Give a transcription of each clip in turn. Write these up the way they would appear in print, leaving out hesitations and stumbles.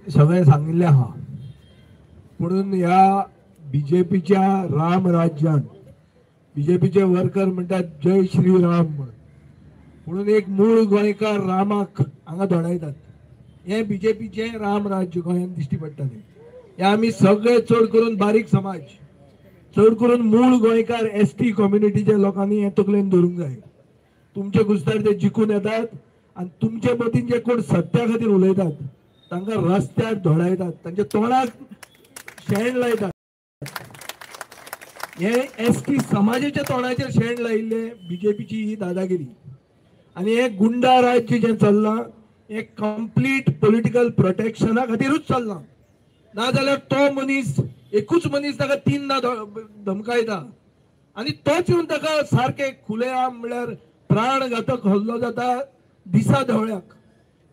सगळें सांगिल्लें आहा म्हणून ह्या बीजेपीच्या राम राज्यात बीजेपीचे वर्कर म्हणतात जय श्रीराम म्हणून एक मूळ गोंयकार रामाक हांगा धोडायतात. हे बीजेपीचे राम राज्य गोंयांत दिश्टी पडटले. हे आमी सगळे चड करून बारीक समाज चड करून मूळ गोंयकार एसटी कम्युनिटीच्या लोकांनी हे तकलेन धरूंक जाय. तुमचे गुस्तार ते जिखून येतात आणि तुमचे मतीन जे कोण सत्या खातीर उलयतात तांकां रस्त्यार धोडायतात, तांच्या तोंडाक शेण लायतात. हे एसटी समाजाच्या तोंडाचेर शेण लायिल्ले बीजेपीची ही दादागिरी आणि हे गुंडा राज्य जे चल्लां हे कंप्लीट पॉलिटिकल प्रोटेक्शना खातीरूच चल्लां. नाजाल्यार तो मनीस एकूच मनीस ताका तीनदा धमकायता आणि तोच येवन ताका सारखे खुलेआम म्हळ्यार प्राणघातक हल्लो जाता दिसा ढवळ्याक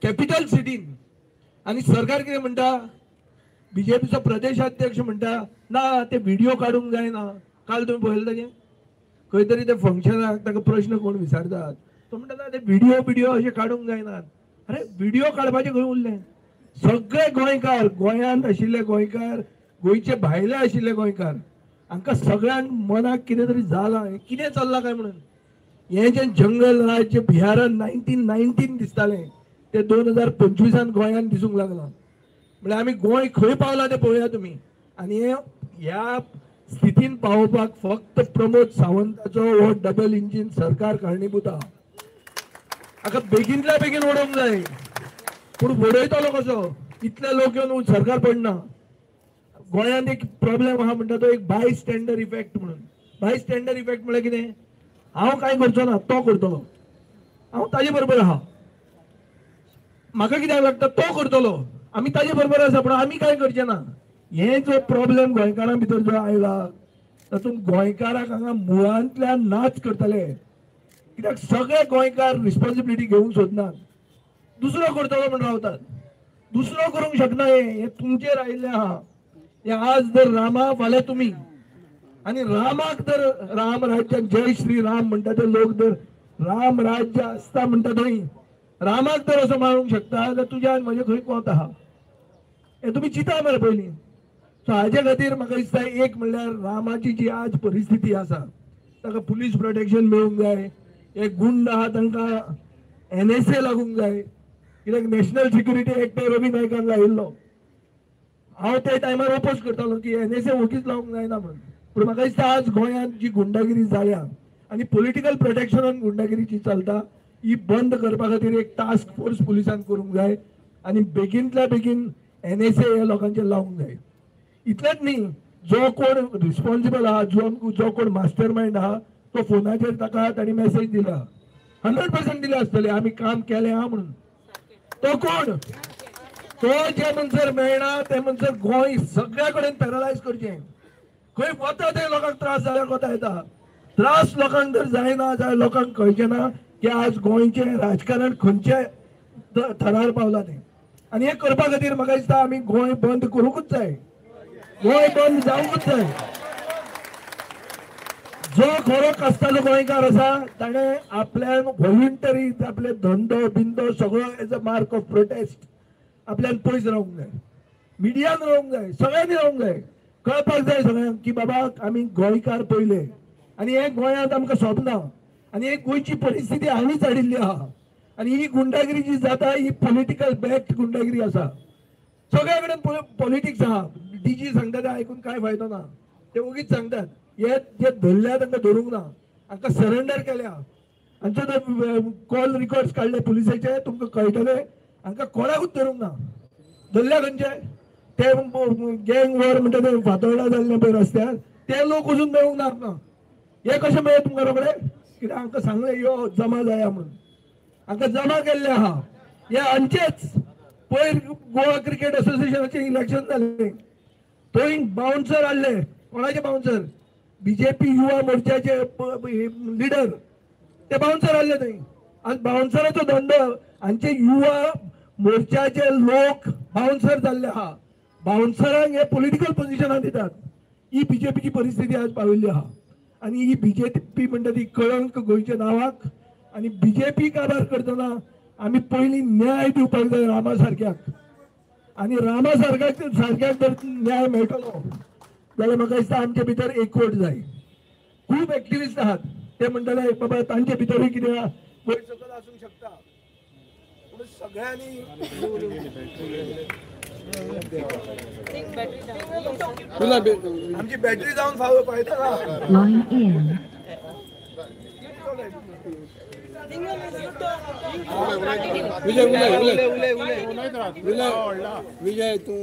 कॅपिटल सिटीन. आणि सरकार कितें म्हणटा, बीजेपीचो प्रदेशाध्यक्ष म्हणटा ना ते व्हिडिओ काडूंक जायना. काल तुम्ही पळयलें ताजें खंय तरी ते फंक्शनाक ताका प्रश्न कोण विचारतात तो म्हणटा ना ते व्हिडिओ अशें काडूंक जायनात. अरे व्हिडिओ काडपाचें खंय उरलें? सगळे गोंयकार गोंयांत आशिल्ले गोंयकार गोंयचे भायले आशिल्ले गोंयकार हांकां सगळ्यांक मनाक कितें तरी जालां कितें चल्लां काय म्हणून. हे जे जंगल राज्य बिहारान 1919 दिसतालें ते 2025 गोंयांत दिसूंक लागलां. म्हळ्यार आमी गोंय खंय पावला ते पळया तुमी. आणि ह्या स्थितीन पावोवपाक फक्त प्रमोद सावंताचो हो डबल इंजिन सरकार कारणीभूत आहा. हाका बेगिनतल्या बेगीन उडोवंक जाय पूण उडयतलो कसो? इतले लोक येवन सरकार पडना. गोंयांत एक प्रॉब्लेम आहा म्हणटा तो एक बाय स्टँडर इफेक्ट म्हणून. बाय स्टँडर इफेक्ट म्हळ्यार कितें? हांव कांय करचो ना तो करतलो, हांव ताजे बरोबर आहा. म्हाका कित्याक लागता तो करतलो, आमी ताजे बरोबर आसा पूण आमी कांय करचें ना. हे जो प्रॉब्लेम गोंयकारां भितर जो आयला तातूंत गोंयकाराक हांगा मुळांतल्यान नाच करतले. कित्याक सगळे गोंयकार रिस्पॉन्सिबिलिटी घेवंक सोदनात, दुसरो करतलो म्हूण रावतात. दुसरो करूंक शकना. हे तुमचेर आयिल्लें आहा. हे आज जर रामा फाल्यां तुमी आणि रामाक जर राम राज्यात जय श्री राम म्हणटा ते लोक जर राम राज्य आसता म्हणटा थंय रामाक जर असं मारूंक शकता जाल्यार तुज्या आनी म्हजे खंय कोत आहा हे तुमी चिंता मरे पयलीं. सो हाजे खातीर म्हाका दिसता एक म्हणल्यार रामाची जी आज परिस्थिती आसा ताका पुलीस प्रोटेक्शन मेळूंक जाय. हे गुंड आहा तांकां NSA लागूंक जाय. कित्याक नॅशनल सिक्युरिटी एक्ट रवी नायकान लायिल्लो. हांव त्या टायमार ओपोज करतालो की NSA वगीच लावंक जायना म्हणून. पूण म्हाका दिसता आज गोंयांत जी गुंडागिरी जाल्या आनी पॉलिटिकल प्रोटेक्शनान गुंडागिरी जी चलता ही बंद करपा खातीर एक टास्क फोर्स पुलिसान करूंक जाय आनी बेगिनतल्या बेगीन NSA ह्या लोकांचेर लावंक जाय. इतलेंच न्ही, जो कोण रिस्पॉन्सिबल आहा जो कोण मास्टर मायंड आहा तो फोनाचेर ताका ताणी मेसेज दिला 100% दिले आसतले आमी काम केलें आहा म्हणून. तो कोण? तो जे मनसर मेळना ते मनसर गोंय सगळ्या कडेन पॅरलायज करचें. खंय वता ते लोकांक त्रास जाल्यार कोता येता. त्रास लोकांक जर जायना जाल्यार लोकांक कळचें ना की आज गोंयचें राजकारण खंयचे थरार पावला तें. आनी हें करपा खातीर म्हाका दिसता आमी गोंय बंद करूंकूच जाय. गोंय बंद जावंकूच जाय. जो खरो कस्तालो गोंयकार आसा ताणें आपल्यान व्हॉलंटरी आपले धंदो बिंदो सगळो as a mark of prostate आपल्यान पयस रावंक जाय. मिडियान रावंक जाय, सगळ्यांनी रावंक जाय. कळपाक जाय सगळ्यांक की बाबा आमी गोंयकार पयले आनी हे गोंयांत आमकां सोबना आनी हे गोंयची परिस्थिती हांणीच हाडिल्ली आहा. आनी ही गुंडागिरी जी जाता ही पॉलिटिकल बॅक्ड गुंडागिरी आसा. सगळ्या कडेन पॉलिटिक्स आहा. DG सांगता ते आयकून काय फायदो ना. ते उगीच सांगतात. हे जे धरल्या तांकां धरूंक ना, हांकां सरेंडर केल्या. हांचे ते कॉल रिकॉर्ड्स काडले पुलिसाचे तुमकां कळटले. हांकां कोणाकूच धरूंक ना. धरल्या खंयचे ते गँग वॉर म्हणटा ते फातोर्डा जाल्ले पळय रस्त्यार ते लोक अजून मेळूंक ना आमकां. हे कशें मेळ्ळे तुमकां रोखडे? कित्याक हांकां सांगलें यो जमा जाया म्हणून. हांकां जमा केल्ले आहा. हे हांचेच पयर गोवा क्रिकेट असोसिएशनाचें इलेक्शन जाल्लें थंय बाउन्सर हाडले. कोणाचे बाउन्सर? BJP युवा मोर्चाचे लिडर ते बाउन्सर हाडले थंय. आज बाउन्सराचो धंदो हांचे युवा मोर्चाचे लोक बाउन्सर जाल्ले आहा. बाउन्सरांक हे पॉलिटिकल पोजिशनां दितात. ही BJPची परिस्थिती आज पाविल्ली आहा. आनी ही BJP म्हणटा ती कळंक गोंयच्या नांवाक. आनी BJP कारभार करतना आमी पयलीं न्याय दिवपाक जाय रामा सारक्याक. आणि रामा सारख्याक जर न्याय मेळटलो जाल्यार म्हाका दिसता आमचे भितर एकवट जाय. खूब एक्टिविस्ट आहात ते म्हणटले बाबा तांचे भितरूय कितें वयर सकल आसूंक शकता, पूण सगळ्यांनी आमची बॅटरी जावन फावो पळयता ना. विजय तू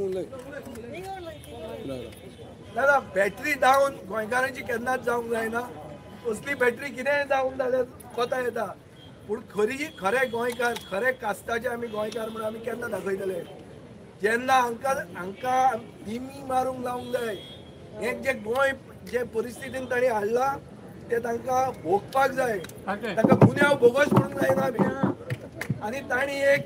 दादा बॅटरी डावन गोंयकारांची केन्नाच जावंक जायना. असली बॅटरी कितेंय जावंक जाल्यार कोता येता, पूण खरे गोंयकार खरे कास्ताचे आमी गोंयकार म्हणून आमी केन्ना दाखयतले जेन्ना हांकां दिमी मारूंक लावंक जाय. हे जे गोंय जे परिस्थितीन ताणी हाडला ते तांकां भोगपाक जाय, तांकां गुन्यांव भोगोस म्हणूंक जायना आमी. आनी ताणी एक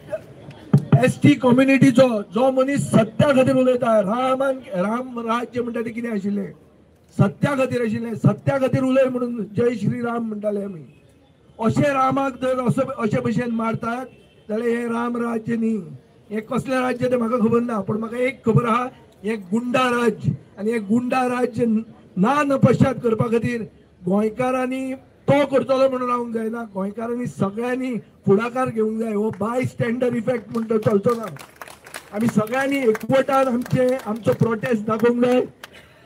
ST कम्युनिटीचो जो मनीस सत्या खातीर उलयता, राम राज्य म्हणटा ते कितें आशिल्लें, सत्या खातीर आशिल्लें, सत्या खातीर उलय म्हणून जय श्री राम म्हणटाले आमी. अशे रामाक जर अशे भशेन मारतात जाल्यार हे राम राज्य न्ही. हे कसलें राज्य तें म्हाका खबर ना, पूण म्हाका एक खबर आहा, हे गुंडा राज्य. आनी हे गुंडा राज्य ना नपश्चात करपा खातीर गोंयकारांनी तो करतलो म्हणून रावंक जायना. गोंयकारांनी सगळ्यांनी फुडाकार घेवंक जाय. हो बाय स्टँडर्ड इफेक्ट म्हणून तो चलचो ना. आमी सगळ्यांनी एकवटान आमचो प्रोटेस्ट दाखोवंक जाय,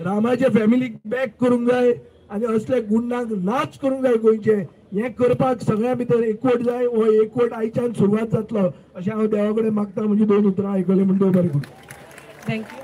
रामाचे फॅमिलीक बॅक करूंक जाय आनी असले गुंडांक नाच करूंक जाय गोंयचे. हे करपाक सगळ्या भितर एकवट जाय. हो एकवट आयच्यान सुरवात जातलो अशें हांव देवा कडेन मागता. म्हजी 2 उतरां आयकले म्हणटो बरें करूं. थँक्यू.